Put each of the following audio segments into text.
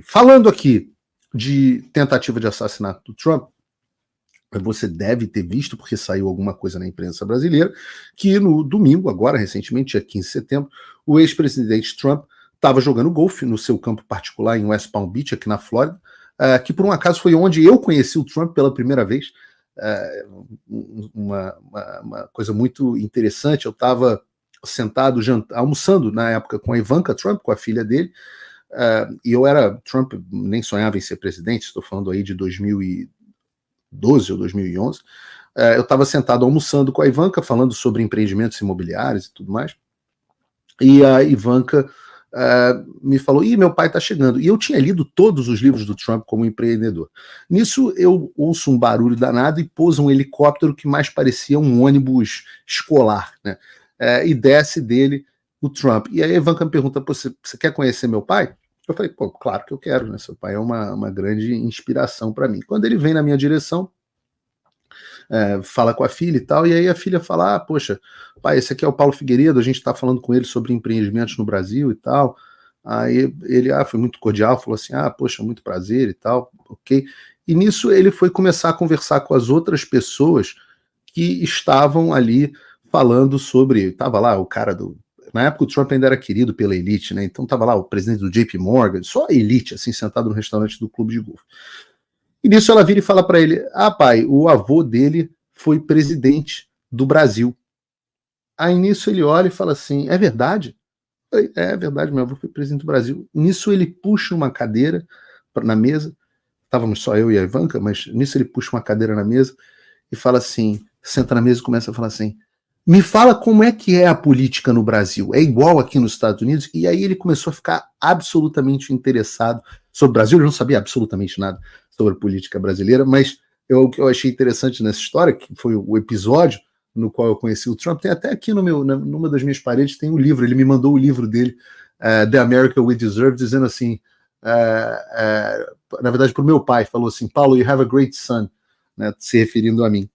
Falando aqui de tentativa de assassinato do Trump, você deve ter visto, porque saiu alguma coisa na imprensa brasileira, que no domingo, agora recentemente, dia 15 de setembro, o ex-presidente Trump estava jogando golfe no seu campo particular em West Palm Beach, aqui na Flórida, que por um acaso foi onde eu conheci o Trump pela primeira vez. Uma coisa muito interessante, eu estava sentado, almoçando na época com a Ivanka Trump, com a filha dele, e eu era, Trump nem sonhava em ser presidente, estou falando aí de 2012 ou 2011, eu estava sentado almoçando com a Ivanka, falando sobre empreendimentos imobiliários e tudo mais, e a Ivanka me falou, meu pai está chegando, e eu tinha lido todos os livros do Trump como empreendedor. Nisso eu ouço um barulho danado e pousa um helicóptero que mais parecia um ônibus escolar, né? E desce dele o Trump. E aí a Ivanka me pergunta, você quer conhecer meu pai? Eu falei, pô, claro que eu quero, né? Seu pai é uma grande inspiração para mim. Quando ele vem na minha direção, fala com a filha e tal, e aí a filha fala, poxa, pai, esse aqui é o Paulo Figueiredo, a gente está falando com ele sobre empreendimentos no Brasil e tal. Aí ele foi muito cordial, falou assim, poxa, muito prazer e tal, ok. E nisso ele foi começar a conversar com as outras pessoas que estavam ali falando sobre, tava lá o cara na época o Trump ainda era querido pela elite, né? Então tava lá o presidente do JP Morgan, só a elite, assim, sentado no restaurante do clube de golfe. E nisso ela vira e fala para ele, pai, o avô dele foi presidente do Brasil. Aí nisso ele olha e fala assim, é verdade? É verdade, meu avô foi presidente do Brasil. Nisso ele puxa uma cadeira na mesa, estávamos só eu e a Ivanka, mas nisso ele puxa uma cadeira na mesa e fala assim, senta na mesa e começa a falar assim, me fala como é que é a política no Brasil, é igual aqui nos Estados Unidos? E aí ele começou a ficar absolutamente interessado sobre o Brasil, ele não sabia absolutamente nada sobre a política brasileira, mas o que eu achei interessante nessa história, que foi o episódio no qual eu conheci o Trump, tem até aqui numa das minhas paredes, tem um livro, ele me mandou o livro dele, The America We Deserve, dizendo assim, na verdade para o meu pai, falou assim, Paulo, you have a great son, né, se referindo a mim.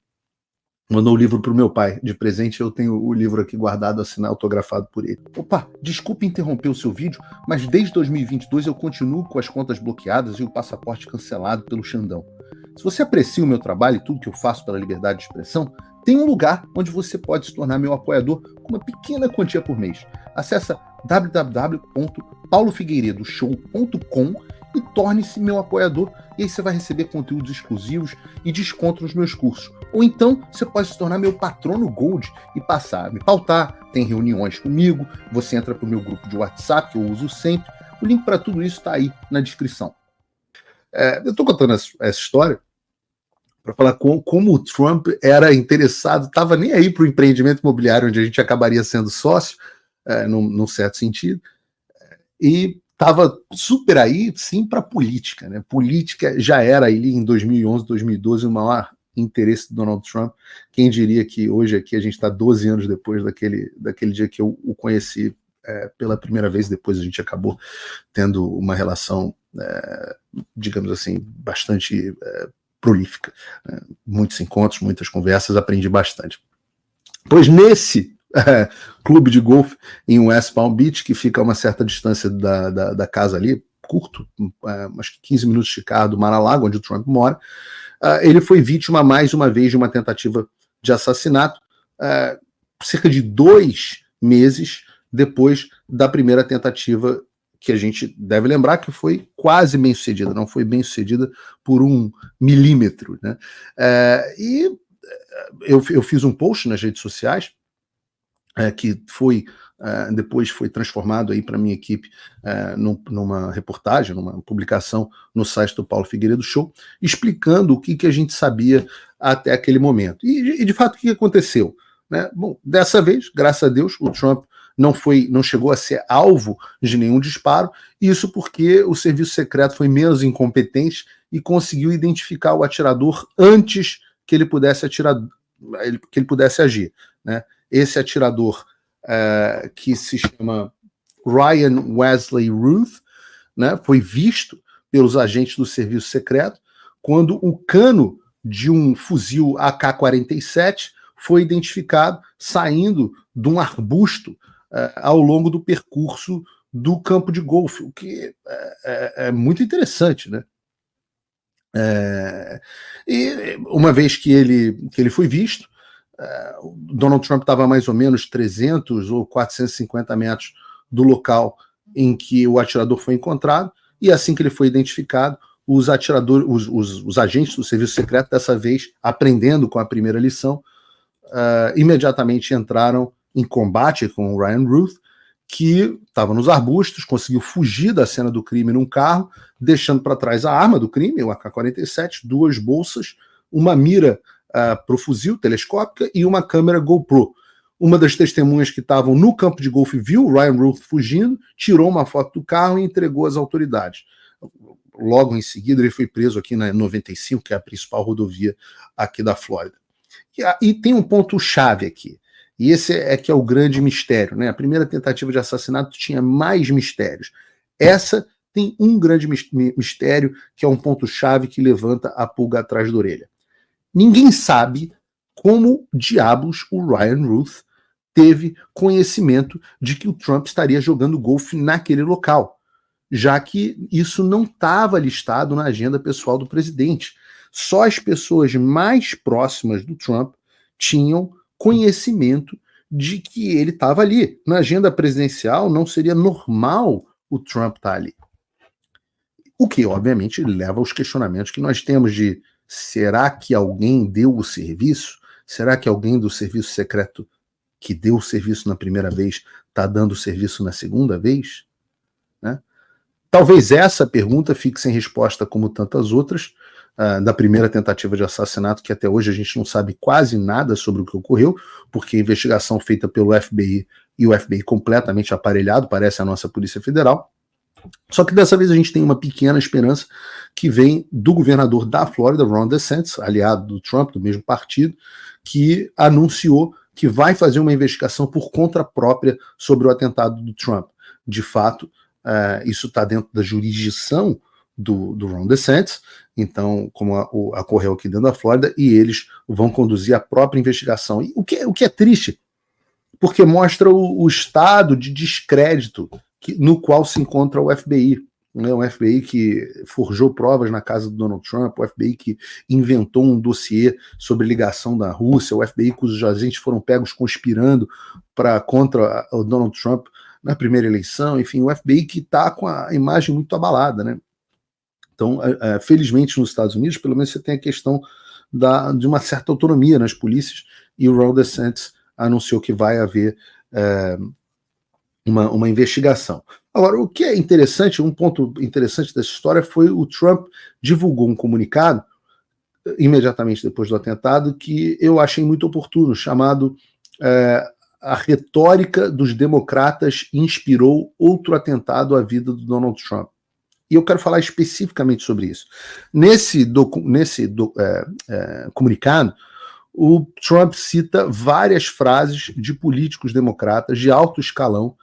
Mandou o livro para o meu pai de presente, eu tenho o livro aqui guardado, assinado, autografado por ele. Opa, desculpe interromper o seu vídeo, mas desde 2022 eu continuo com as contas bloqueadas e o passaporte cancelado pelo Xandão. Se você aprecia o meu trabalho e tudo que eu faço pela liberdade de expressão, tem um lugar onde você pode se tornar meu apoiador com uma pequena quantia por mês. Acesse www.paulofigueiredoshow.com e torne-se meu apoiador, e aí você vai receber conteúdos exclusivos e desconto nos meus cursos. Ou então, você pode se tornar meu patrono Gold e passar a me pautar, tem reuniões comigo, você entra para o meu grupo de WhatsApp, que eu uso sempre. O link para tudo isso está aí na descrição. Eu estou contando essa história para falar como o Trump era interessado, estava nem aí para o empreendimento imobiliário, onde a gente acabaria sendo sócio, num certo sentido, e estava super aí, sim, para política, né? Política já era ali em 2011, 2012 o maior interesse do Donald Trump. Quem diria que hoje aqui a gente está 12 anos depois daquele dia que eu o conheci pela primeira vez, depois a gente acabou tendo uma relação, digamos assim, bastante prolífica. Muitos encontros, muitas conversas, aprendi bastante. Pois nesse clube de golfe em West Palm Beach, que fica a uma certa distância da casa ali, curto, acho que 15 minutos de carro do Mar-a-Lago, onde o Trump mora, ele foi vítima mais uma vez de uma tentativa de assassinato, cerca de 2 meses depois da primeira tentativa, que a gente deve lembrar que foi quase bem sucedida, não foi bem sucedida por 1 milímetro, né? E eu fiz um post nas redes sociais, que depois foi transformado aí para minha equipe numa reportagem, numa publicação no site do Paulo Figueiredo Show, explicando o que a gente sabia até aquele momento. E de fato, o que aconteceu? Né? Bom, dessa vez, graças a Deus, o Trump não chegou a ser alvo de nenhum disparo, isso porque o serviço secreto foi menos incompetente e conseguiu identificar o atirador antes que ele pudesse agir, né? Esse atirador, que se chama Ryan Wesley Ruth, né, foi visto pelos agentes do serviço secreto quando o cano de um fuzil AK-47 foi identificado saindo de um arbusto ao longo do percurso do campo de golfe, o que é muito interessante, né? E uma vez que ele foi visto, Donald Trump estava a mais ou menos 300 ou 450 metros do local em que o atirador foi encontrado, e assim que ele foi identificado, os atiradores, os agentes do serviço secreto, dessa vez aprendendo com a primeira lição, imediatamente entraram em combate com o Ryan Ruth, que estava nos arbustos, conseguiu fugir da cena do crime num carro, deixando para trás a arma do crime, o AK-47, 2 bolsas, uma mira para o fuzil telescópica e uma câmera GoPro. Uma das testemunhas que estavam no campo de golfe viu o Ryan Ruth fugindo, tirou uma foto do carro e entregou às autoridades. Logo em seguida, ele foi preso aqui na 95, que é a principal rodovia aqui da Flórida. E tem um ponto-chave aqui, e esse é que é o grande mistério, né? A primeira tentativa de assassinato tinha mais mistérios. Essa tem um grande mistério, que é um ponto-chave que levanta a pulga atrás da orelha. Ninguém sabe como diabos o Ryan Ruth teve conhecimento de que o Trump estaria jogando golfe naquele local, já que isso não estava listado na agenda pessoal do presidente. Só as pessoas mais próximas do Trump tinham conhecimento de que ele estava ali. Na agenda presidencial não seria normal o Trump estar ali. O que, obviamente, leva aos questionamentos que nós temos de: será que alguém deu o serviço? Será que alguém do serviço secreto que deu o serviço na primeira vez está dando o serviço na segunda vez? Né? Talvez essa pergunta fique sem resposta, como tantas outras, da primeira tentativa de assassinato, que até hoje a gente não sabe quase nada sobre o que ocorreu, porque a investigação feita pelo FBI, e o FBI completamente aparelhado, parece a nossa Polícia Federal. Só que dessa vez a gente tem uma pequena esperança que vem do governador da Flórida, Ron DeSantis, aliado do Trump, do mesmo partido, que anunciou que vai fazer uma investigação por conta própria sobre o atentado do Trump. De fato, isso está dentro da jurisdição do Ron DeSantis, então, como ocorreu aqui dentro da Flórida, e eles vão conduzir a própria investigação. E o que é triste, porque mostra o estado de descrédito no qual se encontra o FBI. Né? O FBI que forjou provas na casa do Donald Trump, o FBI que inventou um dossiê sobre ligação da Rússia, o FBI cujos agentes foram pegos conspirando contra o Donald Trump na primeira eleição, enfim, o FBI que está com a imagem muito abalada, né? Então, felizmente nos Estados Unidos, pelo menos você tem a questão de uma certa autonomia nas polícias, e o Ron DeSantis anunciou que vai haver uma investigação. Agora, o que é interessante, um ponto interessante dessa história foi o Trump divulgou um comunicado imediatamente depois do atentado que eu achei muito oportuno, chamado A retórica dos democratas inspirou outro atentado à vida do Donald Trump. E eu quero falar especificamente sobre isso. Nesse comunicado, o Trump cita várias frases de políticos democratas de alto escalão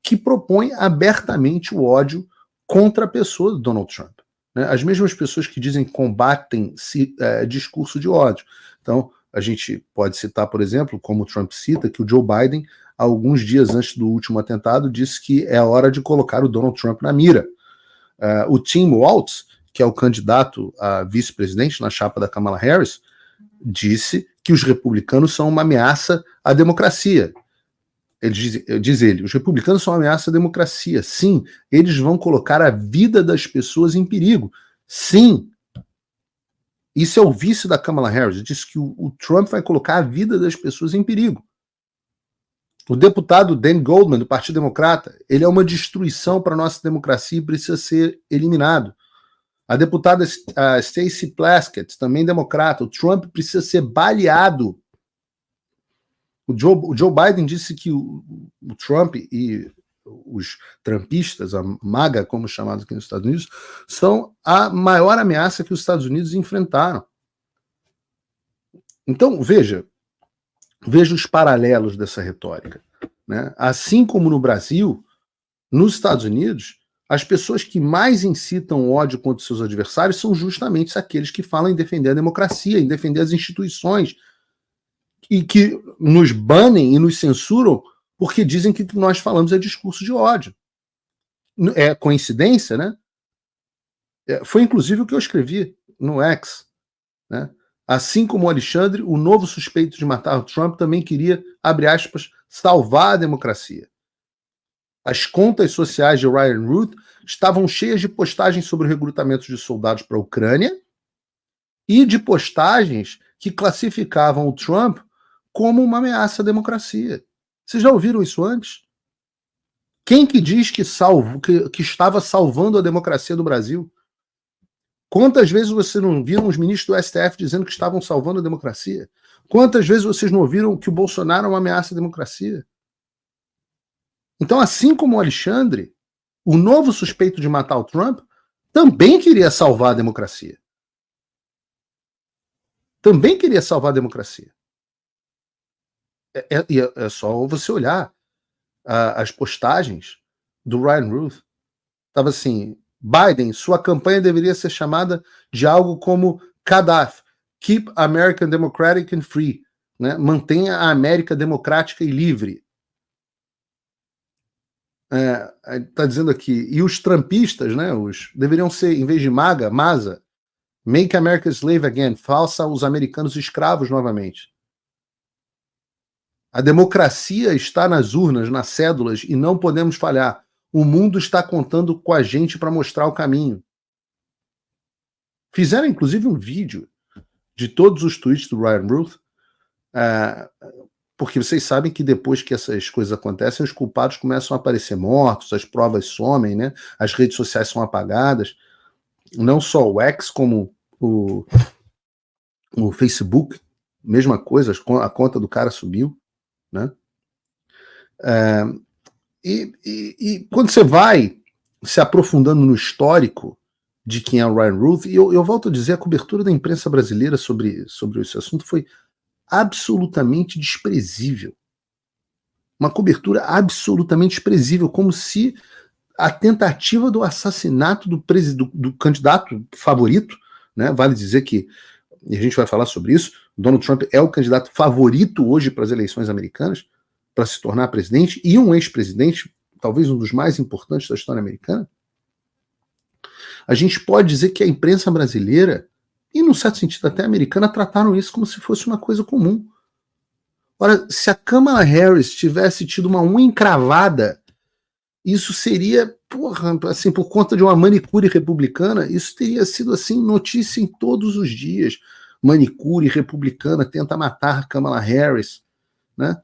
que propõem abertamente o ódio contra a pessoa do Donald Trump. Né? As mesmas pessoas que dizem que combatem discurso de ódio. Então, a gente pode citar, por exemplo, como o Trump cita, que o Joe Biden, alguns dias antes do último atentado, disse que é a hora de colocar o Donald Trump na mira. O Tim Walz, que é o candidato a vice-presidente na chapa da Kamala Harris, disse que os republicanos são uma ameaça à democracia. Diz ele, os republicanos são uma ameaça à democracia. Sim, eles vão colocar a vida das pessoas em perigo. Sim. Isso é o vice da Kamala Harris. Ele disse que o Trump vai colocar a vida das pessoas em perigo. O deputado Dan Goldman, do Partido Democrata, ele é uma destruição para a nossa democracia e precisa ser eliminado. A deputada Stacey Plaskett, também democrata, o Trump precisa ser baleado. O Joe Biden disse que o Trump e os trumpistas, a MAGA, como chamados aqui nos Estados Unidos, são a maior ameaça que os Estados Unidos enfrentaram. Então, veja os paralelos dessa retórica. Né? Assim como no Brasil, nos Estados Unidos, as pessoas que mais incitam ódio contra seus adversários são justamente aqueles que falam em defender a democracia, em defender as instituições, e que nos banem e nos censuram porque dizem que o que nós falamos é discurso de ódio. É coincidência, né? Foi inclusive o que eu escrevi no X, né? Assim como o Alexandre, o novo suspeito de matar o Trump também queria, abre aspas, salvar a democracia. As contas sociais de Ryan Ruth estavam cheias de postagens sobre o recrutamento de soldados para a Ucrânia e de postagens que classificavam o Trump como uma ameaça à democracia. Vocês já ouviram isso antes? Quem que diz que estava salvando a democracia do Brasil? Quantas vezes vocês não viram os ministros do STF dizendo que estavam salvando a democracia? Quantas vezes vocês não ouviram que o Bolsonaro é uma ameaça à democracia? Então, assim como o Alexandre, o novo suspeito de matar o Trump também queria salvar a democracia. Também queria salvar a democracia. É só você olhar as postagens do Ryan Ruth. Estava assim, Biden, sua campanha deveria ser chamada de algo como CADAF, Keep American Democratic and Free, né? Mantenha a América democrática e livre. Tá dizendo aqui, e os trumpistas, né, deveriam ser, em vez de MAGA, MASA, Make America Slave Again, faça os americanos escravos novamente. A democracia está nas urnas, nas cédulas, e não podemos falhar. O mundo está contando com a gente para mostrar o caminho. Fizeram, inclusive, um vídeo de todos os tweets do Ryan Ruth, porque vocês sabem que depois que essas coisas acontecem, os culpados começam a aparecer mortos, as provas somem, né? As redes sociais são apagadas. Não só o X, como o Facebook, mesma coisa, a conta do cara subiu, né? E quando você vai se aprofundando no histórico de quem é o Ryan Ruth, e eu volto a dizer, a cobertura da imprensa brasileira sobre esse assunto foi absolutamente desprezível. Uma cobertura absolutamente desprezível, como se a tentativa do assassinato do candidato favorito, né? Vale dizer que, e a gente vai falar sobre isso, Donald Trump é o candidato favorito hoje para as eleições americanas, para se tornar presidente, e um ex-presidente, talvez um dos mais importantes da história americana. A gente pode dizer que a imprensa brasileira, e num certo sentido até americana, trataram isso como se fosse uma coisa comum. Ora, se a Kamala Harris tivesse tido uma unha encravada, isso seria, assim, por conta de uma manicure republicana, isso teria sido assim notícia em todos os dias. Manicure republicana tenta matar Kamala Harris, né?